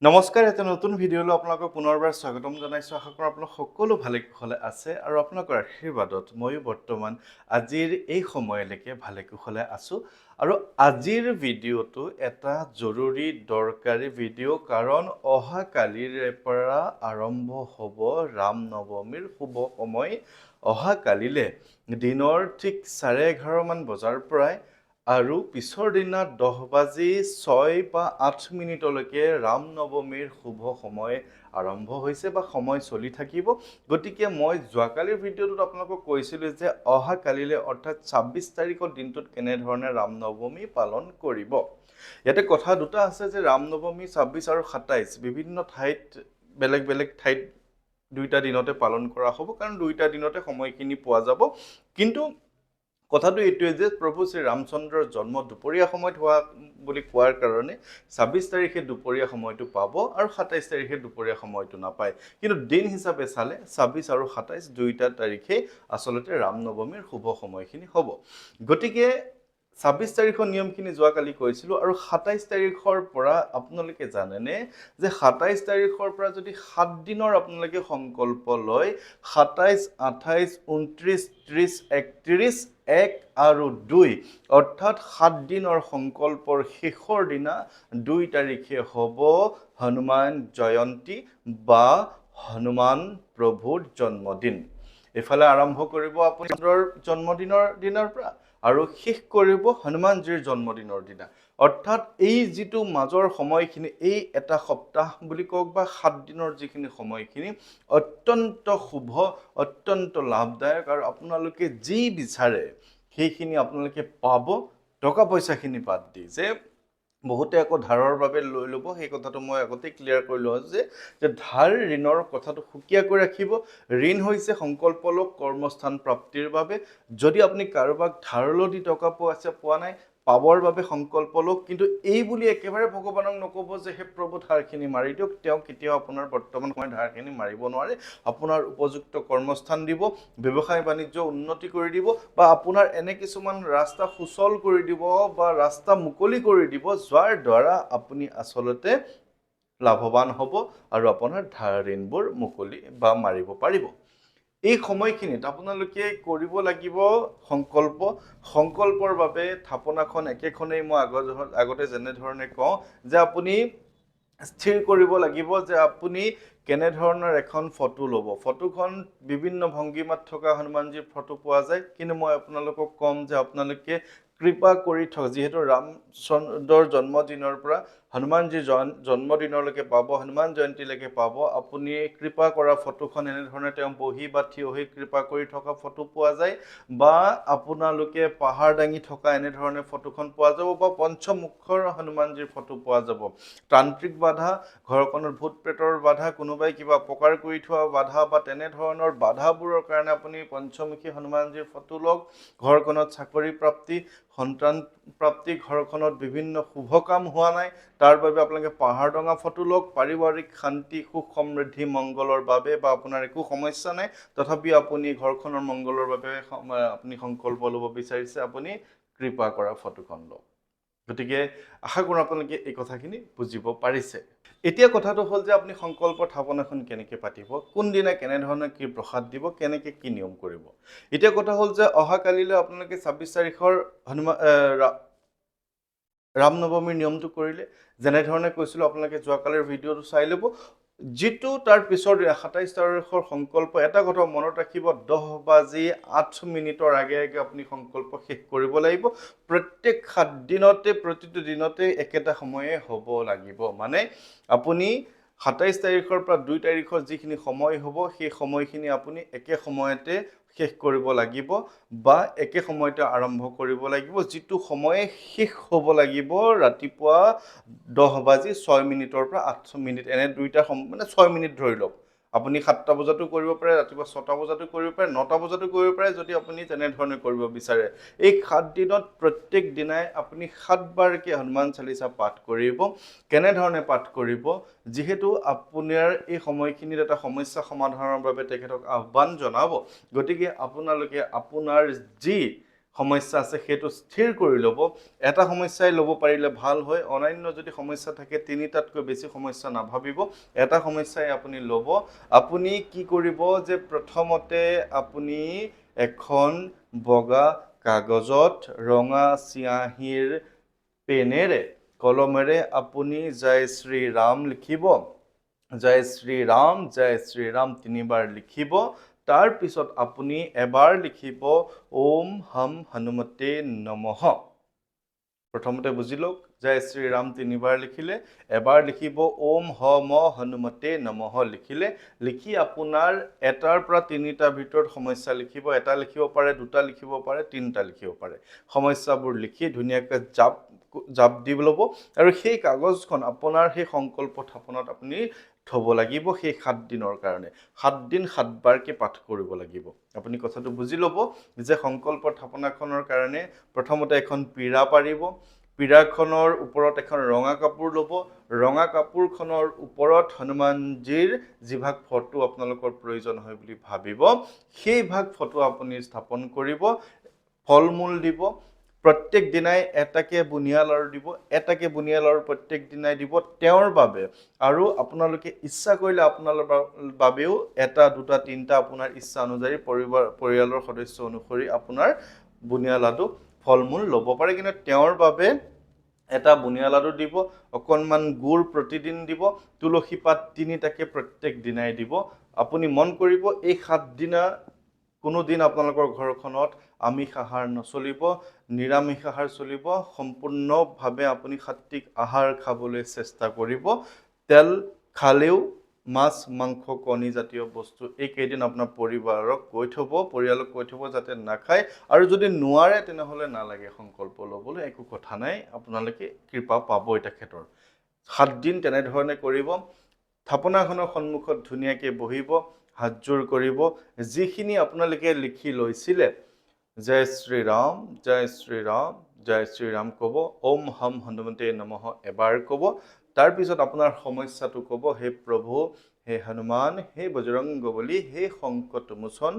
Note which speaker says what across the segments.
Speaker 1: নমস্কাৰ, এটা নতুন ভিডিঅ'লৈ আপোনালোকক পুনৰবাৰ স্বাগতম জনাইছোঁ। আশা কৰোঁ আপোনালোক সকলো ভালে কুশলে আছে আৰু আপোনালোকৰ আশীৰ্বাদত ময়ো বৰ্তমান আজিৰ এই সময়লৈকে ভালে কুশলে আছোঁ। আৰু আজিৰ ভিডিঅ'টো এটা জৰুৰী দৰকাৰী ভিডিঅ', কাৰণ অহাকালিৰে পৰা আৰম্ভ হ'ব ৰাম নৱমীৰ শুভ সময়। অহাকালিলে দিনৰ ঠিক 11:30 মান বজাৰ পৰাই আৰু পিছৰ দিনা 10:06 বা 8 মিনিটলৈকে ৰাম নৱমীৰ শুভ সময় আৰম্ভ হৈছে বা সময় চলি থাকিব। গতিকে মই যোৱাকালিৰ ভিডিঅ'টোত আপোনালোকক কৈছিলোঁ যে অহাকালিলে অৰ্থাৎ 26 তাৰিখৰ দিনটোত কেনেধৰণে ৰাম নৱমী পালন কৰিব। ইয়াতে কথা দুটা আছে যে ৰাম নৱমী 26 আৰু 27 বিভিন্ন ঠাইত বেলেগ বেলেগ ঠাইত দুইটা দিনতে পালন কৰা হ'ব, কাৰণ দুইটা দিনতে সময়খিনি পোৱা যাব। কিন্তু কথাটো এইটোৱে যে প্ৰভু শ্ৰী ৰামচন্দ্ৰৰ জন্ম দুপৰীয়া সময়ত হোৱা বুলি কোৱাৰ কাৰণে 26 তাৰিখে দুপৰীয়া সময়টো পাব আৰু 27 তাৰিখে দুপৰীয়া সময়টো নাপায়। কিন্তু দিন হিচাপে চালে 26 আৰু 27 দুইটা তাৰিখেই আচলতে ৰাম নৱমীৰ শুভ সময়খিনি হ'ব। গতিকে 26 তাৰিখৰ নিয়মখিনি যোৱাকালি কৈছিলোঁ, আৰু 27 তাৰিখৰ পৰা আপোনালোকে জানেনে যে 27 তাৰিখৰ পৰা যদি 7 দিনৰ আপোনালোকে সংকল্প লয়, 27, 28, 29, 30, 31, 1 আৰু 2, অৰ্থাৎ 7 দিনৰ সংকল্পৰ শেষৰ দিনা 2 তাৰিখে হ'ব হনুমান জয়ন্তী বা হনুমান প্ৰভুৰ জন্মদিন। এইফালে আৰম্ভ কৰিব আপোনাৰ জন্মদিনৰ দিনৰ পৰা আৰু শেষ কৰিব হনুমানজীৰ জন্মদিনৰ দিনা। অৰ্থাৎ এই যিটো মাজৰ সময়খিনি, এই এটা সপ্তাহ বুলি কওক বা 7 দিনৰ যিখিনি সময়খিনি অত্যন্ত শুভ, অত্যন্ত লাভদায়ক, আৰু আপোনালোকে যি বিচাৰে সেইখিনি আপোনালোকে পাব। টকা পইচাখিনি বাদ দি, যে বহুতে আকৌ ধাৰৰ বাবে লৈ ল'ব, সেই কথাটো মই আগতে ক্লিয়াৰ কৰি লোৱা যে ধাৰ ঋণৰ কথাটো সুকীয়াকৈ ৰাখিব। ঋণ হৈছে সংকল্প লওক কৰ্মস্থান প্ৰাপ্তিৰ বাবে। যদি আপুনি কাৰোবাক ধাৰলৈ দি টকা পোৱা নাই, পাবৰ বাবে সংকল্প লওক। কিন্তু এই বুলি একেবাৰে ভগৱানক নক'ব যে হে প্ৰভু ধাৰখিনি মাৰি দিয়ক। তেওঁ কেতিয়াও আপোনাৰ বৰ্তমান সময়ত ধাৰখিনি মাৰিব নোৱাৰে। আপোনাৰ উপযুক্ত কৰ্মস্থান দিব, ব্যৱসায় বাণিজ্য উন্নতি কৰি দিব, বা আপোনাৰ এনে কিছুমান ৰাস্তা সুচল কৰি দিব বা ৰাস্তা মুকলি কৰি দিব, যাৰ দ্বাৰা আপুনি আচলতে লাভৱান হ'ব আৰু আপোনাৰ ধাৰ ঋণবোৰ মুকলি বা মাৰিব পাৰিব। এই সময়খিনিত আপোনালোকে কৰিব লাগিব সংকল্প। সংকল্পৰ বাবে থাপনাখন একেখনেই মই আগতে যেনেধৰণে কওঁ যে আপুনি স্থিৰ কৰিব লাগিব যে আপুনি কেনেধৰণৰ এখন ফটো ল'ব। ফটোখন বিভিন্ন ভংগীমাত থকা হনুমানজীৰ ফটো পোৱা যায়, কিন্তু মই আপোনালোকক ক'ম যে আপোনালোকে কৃপা কৰি যিহেতু ৰামচন্দ্ৰৰ জন্মদিনৰ পৰা হনুমানজীৰ জন্মদিনলৈকে পাব, হনুমান জয়ন্তীলৈকে পাব, আপুনি কৃপা কৰা ফটোখন এনেধৰণে তেওঁ বহি বা থিয় হৈ কৃপা কৰি থকা ফটো পোৱা যায়, বা আপোনালোকে পাহাৰ দাঙি থকা এনেধৰণে ফটোখন পোৱা যাব, বা পঞ্চমুখৰ হনুমানজীৰ ফটো পোৱা যাব। তান্ত্ৰিক বাধা, ঘৰখনৰ ভূত প্ৰেতৰ বাধা, কোনোবাই কিবা অপকাৰ কৰি থোৱা বাধা, বা তেনেধৰণৰ বাধাবোৰৰ কাৰণে আপুনি পঞ্চমুখী হনুমানজীৰ ফটো লওক। ঘৰখনত চাকৰি প্ৰাপ্তি, সন্তান প্ৰাপ্তি, ঘৰখনত বিভিন্ন শুভ কাম হোৱা নাই, তাৰ বাবে আপোনালোকে পাহাৰ ডঙা ফটো লওক। পাৰিবাৰিক শান্তি, সুখ সমৃদ্ধি, মংগলৰ বাবে, বা আপোনাৰ একো সমস্যা নাই তথাপি আপুনি ঘৰখনৰ মংগলৰ বাবে আপুনি সংকল্প ল'ব বিচাৰিছে, আপুনি কৃপা কৰা ফটোখন লওক। গতিকে আশা কৰোঁ আপোনালোকে এই কথাখিনি বুজিব পাৰিছে। এতিয়া কথাটো হ'ল যে আপুনি সংকল্প থাপনাখন কেনেকৈ পাতিব, কোনদিনা কেনেধৰণে কি প্ৰসাদ দিব, কেনেকৈ কি নিয়ম কৰিব। এতিয়া কথা হ'ল যে অহাকালিলৈ আপোনালোকে 26 তাৰিখৰ ৰাম নৱমীৰ নিয়মটো কৰিলে। যেনেধৰণে কৈছিলোঁ আপোনালোকে যোৱাকালিৰ ভিডিঅ'টো চাই ল'ব। যিটো তাৰ পিছৰ 27 তাৰিখৰ সংকল্প, এটা কথা মনত ৰাখিব, 10:08 আগে আগে আপুনি সংকল্প শেষ কৰিব লাগিব। প্ৰত্যেক 7 দিনতে, প্ৰতিটো দিনতে একেটা সময়ে হ'ব লাগিব। মানে আপুনি 27 তাৰিখৰ পৰা 2 তাৰিখৰ যিখিনি সময় হ'ব, সেই সময়খিনি আপুনি একে সময়তে শেষ কৰিব লাগিব, বা একে সময়তে আৰম্ভ কৰিব লাগিব। যিটো সময়ে শেষ হ'ব লাগিব ৰাতিপুৱা 10:06 পৰা 8 মিনিট, এনে দুইটা মানে 6 মিনিট ধৰি লওক। আপুনি 7টা বজাতো কৰিব পাৰে, ৰাতিপুৱা 6টা বজাতো কৰিব পাৰে, 9টা বজাতো কৰিব পাৰে, যদি আপুনি তেনেধৰণে কৰিব বিচাৰে। এই 7 দিনত প্ৰত্যেক দিনাই আপুনি 7 বাৰকৈ হনুমান চালিচা পাঠ কৰিব। কেনেধৰণে পাঠ কৰিব, যিহেতু আপোনাৰ এই সময়খিনিত এটা সমস্যা সমাধানৰ বাবে তেখেতক আহ্বান জনাব, গতিকে আপোনালোকে আপোনাৰ যি সমস্যা আছে সেইটো স্থিৰ কৰি ল'ব। এটা সমস্যাই ল'ব পাৰিলে ভাল হয়, অন্যান্য যদি সমস্যা থাকে তিনিটাতকৈ বেছি সমস্যা নাভাবিব, এটা সমস্যাই আপুনি ল'ব। আপুনি কি কৰিব যে প্ৰথমতে আপুনি এখন বগা কাগজত ৰঙা চিয়াঁহীৰ পেনেৰে কলমেৰে আপুনি জয় শ্ৰী ৰাম লিখিব। জয় শ্ৰী ৰাম 3 বাৰ লিখিব। তাৰ পিছত আপুনি এবাৰ লিখিব ওম হম হনুমতে নমঃ। প্ৰথমতে বুজি লওক, জয় শ্ৰী ৰাম 3 বাৰ লিখিলে, এবাৰ লিখিব ওম হম হনুমতে নমঃ লিখিলে। লিখি আপোনাৰ এটাৰ পৰা তিনিটা ভিতৰত সমস্যা লিখিব। এটা লিখিব পাৰে, দুটা লিখিব পাৰে, তিনিটা লিখিব পাৰে। সমস্যাবোৰ লিখি ধুনীয়াকৈ জাপ দি ল'ব আৰু সেই কাগজখন আপোনাৰ সেই সংকল্প থাপনাত আপুনি থব লাগিব সেই 7 দিনৰ কাৰণে। 7 দিন 7 বাৰকে পাঠ কৰিব লাগিব। আপুনি কথাটো বুজি ল'ব যে সংকল্প থাপনাখনৰ কাৰণে প্ৰথমতে এখন পীৰা পাৰিব। পীৰাখনৰ ওপৰত এখন ৰঙা কাপোৰ ল'ব। ৰঙা কাপোৰখনৰ ওপৰত হনুমানজীৰ যিভাগ ফটো আপোনালোকৰ প্ৰয়োজন হয় বুলি ভাবিব, সেই ভাগ ফটো আপুনি স্থাপন কৰিব। ফল মূল দিব। প্ৰত্যেক দিনাই এটাকে বুনিয়া লাড়ু দিব। এটাকে বুনিয়া লাড়ু প্ৰত্যেক দিনাই দিব তেওঁৰ বাবে। আৰু আপোনালোকে ইচ্ছা কৰিলে আপোনালোকৰ বাবেও এটা, দুটা, তিনিটা আপোনাৰ ইচ্ছা অনুযায়ী পৰিয়ালৰ সদস্য অনুসৰি আপোনাৰ বুনিয়া লাডু ফল মূল ল'ব পাৰে। কিন্তু তেওঁৰ বাবে এটা বুনিয়া লাডু দিব, অকণমান গুড় প্ৰতিদিন দিব, তুলসী পাত 3টাকে প্ৰত্যেক দিনাই দিব। আপুনি মন কৰিব এই 7 দিনা কোনো দিন আপোনালোকৰ ঘৰখনত আমিষ আহাৰ নচলিব, নিৰামিষ আহাৰ চলিব। সম্পূৰ্ণভাৱে আপুনি সাত্বিক আহাৰ খাবলৈ চেষ্টা কৰিব। তেল খালেও মাছ মাংস কণী জাতীয় বস্তু এইকেইদিন আপোনাৰ পৰিয়ালক কৈ থব যাতে নাখায়। আৰু যদি নোৱাৰে তেনেহ'লে নালাগে সংকল্প ল'বলৈ, একো কথা নাই, আপোনালোকে কৃপা পাবই তেখেতৰ। 7 দিন তেনেধৰণে কৰিব। থাপনাখনৰ সন্মুখত ধুনীয়াকৈ বহিব, হাতযোৰ কৰিব। যিখিনি আপোনালোকে লিখি লৈছিলে জয় শ্ৰী ৰাম জয় শ্ৰী ৰাম ক'ব। ওম হম হনুমতে নমঃ এবাৰ ক'ব। তাৰপিছত আপোনাৰ সমস্যাটো ক'ব, হে প্ৰভু, হে হনুমান, হে বজৰংগবলী, হে সংকট মোচন,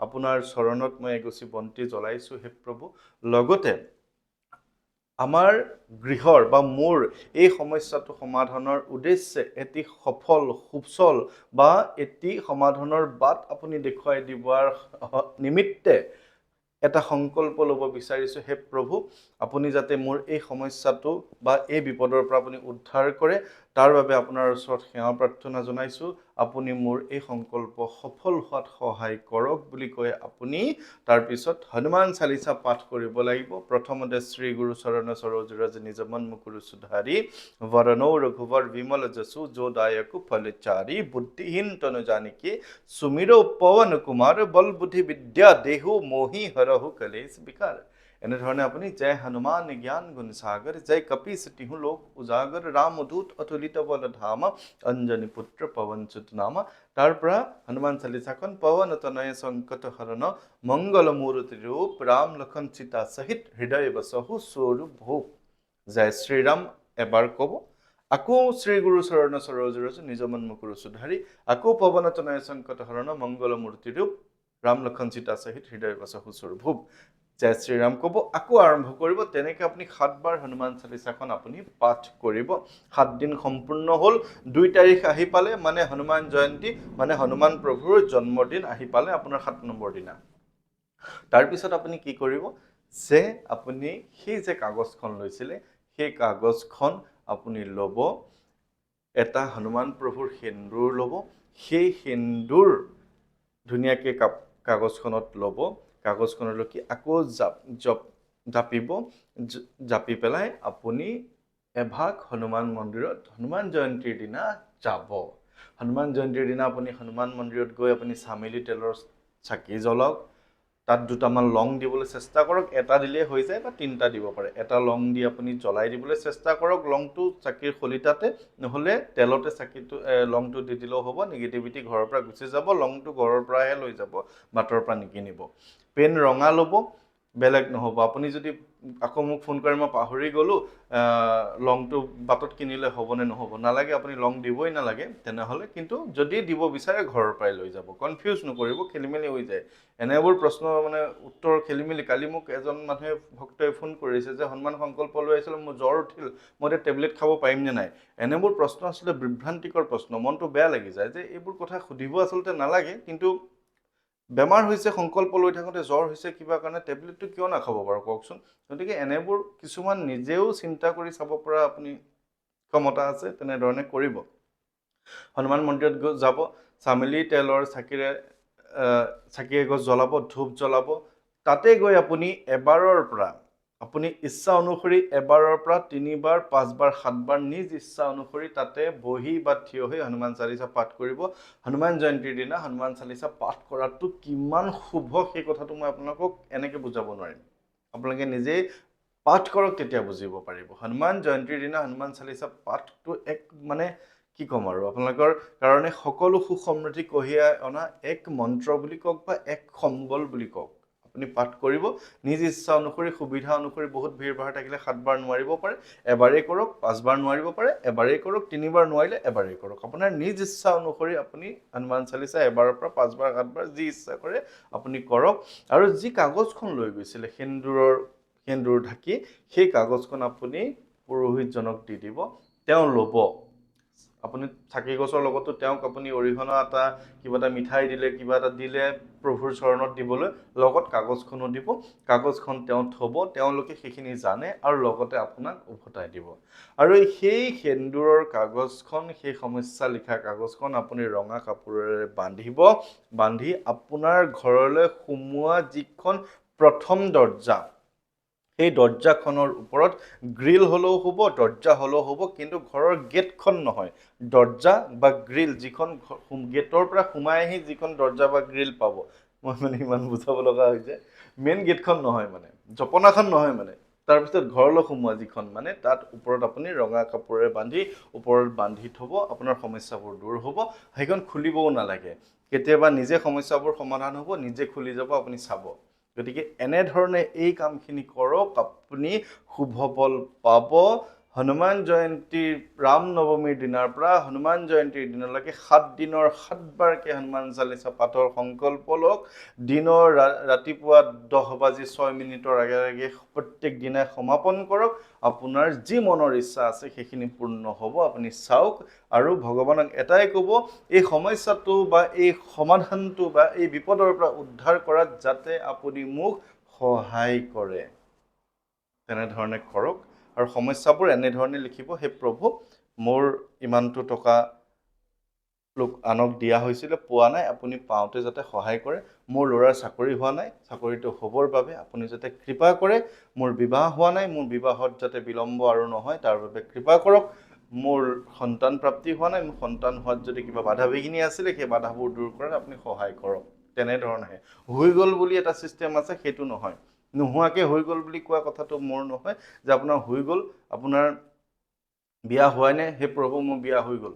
Speaker 1: আপোনাৰ চৰণত মই এগছি বন্তি জ্বলাইছোঁ হে প্ৰভু। লগতে আমাৰ গৃহৰ বা মোৰ এই সমস্যাটো সমাধানৰ উদ্দেশ্যে এটি সফল সুচল বা এটি সমাধানৰ বাট আপুনি দেখুৱাই দিবৰ নিমিত্তে এটা সংকল্প ল'ব বিচাৰিছোঁ। হে প্ৰভু, আপুনি যাতে মোৰ এই সমস্যাটো বা এই বিপদৰ পৰা আপুনি উদ্ধাৰ কৰে, তাৰ বাবে আপোনাৰ ওচৰত সেৱা প্ৰাৰ্থনা জনাইছোঁ। আপুনি মোৰ এই সংকল্প সফল হোৱাত সহায় কৰক বুলি কৈ আপুনি তাৰপিছত হনুমান চালিচা পাঠ কৰিব লাগিব। প্ৰথমতে শ্ৰী গুৰু চৰণ সৰোজ ৰজ নিজ মন মুকুৰ সুধাৰি, বৰণৌ ৰঘুবৰ বিমল যশু जो दायक फलचारी, बुद्धिहीन तनु जानिके सुमिरो पवन कुमार, बल बुद्धि विद्या देहु मोहि हरहु कलेश विकार। এনেধৰণে আপুনি জয় হনুমান জ্ঞান গুণ সাগৰ, জয় কপি সতিহু লোক উজাগৰ, ৰামদূত অতুলিত বল ধাম, অঞ্জনী পুত্ৰ পৱন সুত নাম। তাৰ পৰা হনুমান চালিচাখন পৱন তনয় সংকট হৰণ, মংগল মূৰ্তি ৰূপ, ৰাম লক্ষণ সীতা সহিত হৃদয় বসহু স্বৰূপ ভূপ। জয় শ্ৰীৰাম এবাৰ ক'ব। আকৌ শ্ৰী গুৰু চৰণ সৰোজ ৰজ নিজ মন মুকুৰ সুধাৰি, আকৌ পৱন তনয় সংকট হৰণ, মংগল মূৰ্তি ৰূপ, ৰাম লক্ষণ সীতা সহিত হৃদয় বসহু স্বৰূপ ভূপ। জয় শ্ৰীৰাম ক'ব, আকৌ আৰম্ভ কৰিব। তেনেকৈ আপুনি 7 বাৰ হনুমান চালিচাখন আপুনি পাঠ কৰিব। 7 দিন সম্পূৰ্ণ হ'ল। 2 তাৰিখ আহি পালে মানে হনুমান জয়ন্তী, মানে হনুমান প্ৰভুৰ জন্মদিন আহি পালে আপোনাৰ 7 নম্বৰ দিনা। তাৰপিছত আপুনি কি কৰিব যে আপুনি সেই যে কাগজখন লৈছিলে সেই কাগজখন আপুনি ল'ব, এটা হনুমান প্ৰভুৰ সেন্দুৰ ল'ব। সেই সেন্দুৰ ধুনীয়াকৈ কাগজখনত ল'ব। কাগজখনলৈকে আকৌ জাপিব। জাপি পেলাই আপুনি এভাগ হনুমান মন্দিৰত হনুমান জয়ন্তীৰ দিনা যাব। হনুমান জয়ন্তীৰ দিনা আপুনি হনুমান মন্দিৰত গৈ আপুনি চামেলি তেলৰ চাকি জ্বলাওক। তাত 2টামান লং দিবলৈ চেষ্টা কৰক। এটা দিলেই হৈ যায় বা 3টা দিব পাৰে। এটা লং দি আপুনি জ্বলাই দিবলৈ চেষ্টা কৰক লংটো চাকিৰ খলিতাতে, নহ'লে তেলতে চাকিটো লংটো দি দিলেও হ'ব। নিগেটিভিটি ঘৰৰ পৰা গুচি যাব। লংটো ঘৰৰ পৰাহে লৈ যাব, বাটৰ পৰা নিকিনিব। পেন ৰঙা ল'ব। বেলেগ নহ'ব। আপুনি যদি আকৌ মোক ফোন কৰি মই পাহৰি গ'লোঁ, লংটো বাটত কিনিলে হ'বনে নহ'ব, নালাগে, আপুনি লং দিবই নালাগে তেনেহ'লে। কিন্তু যদি দিব বিচাৰে ঘৰৰ পৰাই লৈ যাব, কনফিউজ নকৰিব, খেলিমেলি হৈ যায়। এনেবোৰ প্ৰশ্ন মানে উত্তৰ খেলিমেলি। কালি মোক এজন মানুহে ভক্তই ফোন কৰিছে যে হনুমান সংকল্প লৈ আহিছিলোঁ, মোৰ জ্বৰ উঠিল, মই এতিয়া টেবলেট খাব পাৰিম নে নাই। এনেবোৰ প্ৰশ্ন আচলতে বিভ্ৰান্তিকৰ প্ৰশ্ন, মনটো বেয়া লাগি যায় যে এইবোৰ কথা সুধিব আচলতে নালাগে। কিন্তু বেমাৰ হৈছে, সংকল্প লৈ থাকোঁতে জ্বৰ হৈছে কিবা কাৰণে, টেবলেটটো কিয় নাখাব বাৰু কওকচোন। গতিকে এনেবোৰ কিছুমান নিজেও চিন্তা কৰি চাব পৰা আপুনি ক্ষমতা আছে, তেনেধৰণে কৰিব। হনুমান মন্দিৰত গৈ যাব, চামেলি তেলৰ চাকি এগছ জ্বলাব, ধূপ জ্বলাব। তাতে গৈ আপুনি এবাৰৰ পৰা, আপুনি ইচ্ছা অনুসৰি এবাৰৰ পৰা 3 বাৰ, 5 বাৰ, 7 বাৰ নিজ ইচ্ছা অনুসৰি তাতে বহি বা থিয় হৈ হনুমান চালিচা পাঠ কৰিব। হনুমান জয়ন্তীৰ দিনা হনুমান চালিচা পাঠ কৰাটো কিমান শুভ সেই কথাটো মই আপোনালোকক এনেকৈ বুজাব নোৱাৰিম। আপোনালোকে নিজেই পাঠ কৰক, তেতিয়া বুজিব পাৰিব। হনুমান জয়ন্তীৰ দিনা হনুমান চালিচা পাঠটো এক মানে কি ক'ম আৰু, আপোনালোকৰ কাৰণে সকলো সুখ সমৃদ্ধি কঢ়িয়াই অনা এক মন্ত্ৰ বুলি কওক বা এক সম্বল বুলি কওক। আপুনি পাঠ কৰিব নিজ ইচ্ছা অনুসৰি, সুবিধা অনুসৰি। বহুত ভিৰ ভাৰ থাকিলে 7 বাৰ নোৱাৰিব পাৰে, এবাৰেই কৰক। 5 বাৰ নোৱাৰিব পাৰে, এবাৰেই কৰক। 3 বাৰ নোৱাৰিলে এবাৰেই কৰক। আপোনাৰ নিজ ইচ্ছা অনুসৰি আপুনি হনুমান চালিচা এবাৰৰ পৰা 5 বাৰ, 7 বাৰ যি ইচ্ছা কৰে আপুনি কৰক। আৰু যি কাগজখন লৈ গৈছিলে সেন্দুৰ ঢাকি, সেই কাগজখন আপুনি পুৰোহিতজনক দি দিব, তেওঁ ল'ব। আপুনি চাকি গছৰ লগতো তেওঁক আপুনি অৰিহণা এটা, কিবা এটা মিঠাই দিলে, কিবা এটা দিলে প্ৰভুৰ চৰণত দিবলৈ, লগত কাগজখনো দিব। কাগজখন তেওঁ থ'ব, তেওঁলোকে সেইখিনি জানে আৰু লগতে আপোনাক উভতাই দিব। আৰু সেই সেন্দুৰৰ কাগজখন, সেই সমস্যা লিখা কাগজখন আপুনি ৰঙা কাপোৰেৰে বান্ধি আপোনাৰ ঘৰলৈ সোমোৱা যিখন প্ৰথম দৰ্জা, সেই দৰ্জাখনৰ ওপৰত গ্ৰিল হ'লেও হ'ব, দৰ্জা হ'লেও হ'ব, কিন্তু ঘৰৰ গেটখন নহয়, দৰ্জা বা গ্ৰিল, যিখন গেটৰ পৰা সোমাই আহি যিখন দৰ্জা বা গ্ৰিল পাব। মই মানে ইমান বুজাব লগা হৈছে, মেইন গেটখন নহয়, মানে জপনাখন নহয়, মানে তাৰপিছত ঘৰলৈ সোমোৱা যিখন, মানে তাত ওপৰত আপুনি ৰঙা কাপোৰেৰে ওপৰত বান্ধি থ'ব। আপোনাৰ সমস্যাবোৰ দূৰ হ'ব, সেইখন খুলিবও নালাগে। কেতিয়াবা নিজে সমস্যাবোৰ সমাধান হ'ব, নিজে খুলি যাব, আপুনি চাব। গতিকে এনেধৰণে এই কামখিনি কৰক, আপুনি শুভ ফল পাব। হনুমান জয়ন্তীৰ ৰাম নৱমীৰ দিনাৰ পৰা হনুমান জয়ন্তীৰ দিনলৈকে 7 দিনৰ 7 বাৰকৈ হনুমান চালিচা পাঠৰ সংকল্প লওক। দিনৰ ৰাতিপুৱা 10:06 আগে প্ৰত্যেক দিনাই সমাপন কৰক। আপোনাৰ যি মনৰ ইচ্ছা আছে সেইখিনি পূৰ্ণ হ'ব, আপুনি চাওক। আৰু ভগৱানক এটাই ক'ব, এই সমস্যাটো বা এই সমাধানটো বা এই বিপদৰ পৰা উদ্ধাৰ কৰাত যাতে আপুনি মোক সহায় কৰে। তেনেধৰণে কৰক আৰু সমস্যাবোৰ এনেধৰণে লিখিব, হে প্ৰভু, মোৰ ইমানটো টকা আনক দিয়া হৈছিলে, পোৱা নাই, আপুনি পাওঁতে যাতে সহায় কৰে। মোৰ ল'ৰাৰ চাকৰি হোৱা নাই, চাকৰিটো হ'বৰ বাবে আপুনি যাতে কৃপা কৰে। মোৰ বিবাহ হোৱা নাই, মোৰ বিবাহত যাতে বিলম্ব আৰু নহয় তাৰ বাবে কৃপা কৰক। মোৰ সন্তান প্ৰাপ্তি হোৱা নাই, মোৰ সন্তান হোৱাত যদি কিবা বাধা বিঘিনি আছিলে, সেই বাধাবোৰ দূৰ কৰাত আপুনি সহায় কৰক। তেনেধৰণে হৈ গ'ল বুলি এটা ছিষ্টেম আছে, সেইটো নহয়। নোহোৱাকৈ হৈ গ'ল বুলি কোৱা কথাটো মোৰ নহয় যে আপোনাৰ হৈ গ'ল, আপোনাৰ বিয়া হোৱাই নাই, হে প্ৰভু মোৰ বিয়া হৈ গ'ল,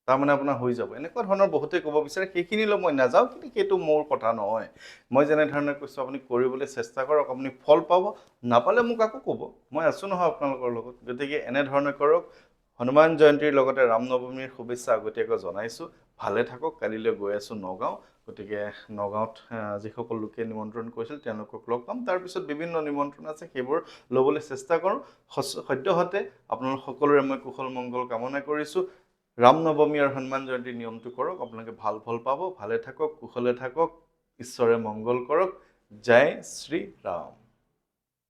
Speaker 1: তাৰমানে আপোনাৰ হৈ যাব, এনেকুৱা ধৰণৰ বহুতেই ক'ব বিচাৰে। সেইখিনিলৈ মই নাযাওঁ, কিন্তু সেইটো মোৰ কথা নহয়। মই যেনেধৰণে কৈছোঁ আপুনি কৰিবলৈ চেষ্টা কৰক, আপুনি ফল পাব। নাপালে মোক আকৌ ক'ব, মই আছোঁ নহয় আপোনালোকৰ লগত। গতিকে এনেধৰণে কৰক। হনুমান জয়ন্তীৰ লগতে ৰাম নৱমীৰ শুভেচ্ছা আগতীয়াকৈ জনাইছোঁ। ভালে থাকক। কালিলৈ গৈ আছোঁ নগাঁও, গতিকে নগাঁৱত যিসকল লোকে নিমন্ত্ৰণ কৰিছিল তেওঁলোকক লগ পাম। তাৰপিছত বিভিন্ন নিমন্ত্ৰণ আছে, সেইবোৰ ল'বলৈ চেষ্টা কৰোঁ। সদ্যহতে আপোনালোক সকলোৰে মই কুশল মংগল কামনা কৰিছোঁ। ৰাম নৱমী আৰু হনুমান জয়ন্তীৰ নিয়মটো কৰক, আপোনালোকে ভাল ফল পাব। ভালে থাকক, কুশলে থাকক, ঈশ্বৰে মংগল কৰক। জয় শ্ৰী ৰাম।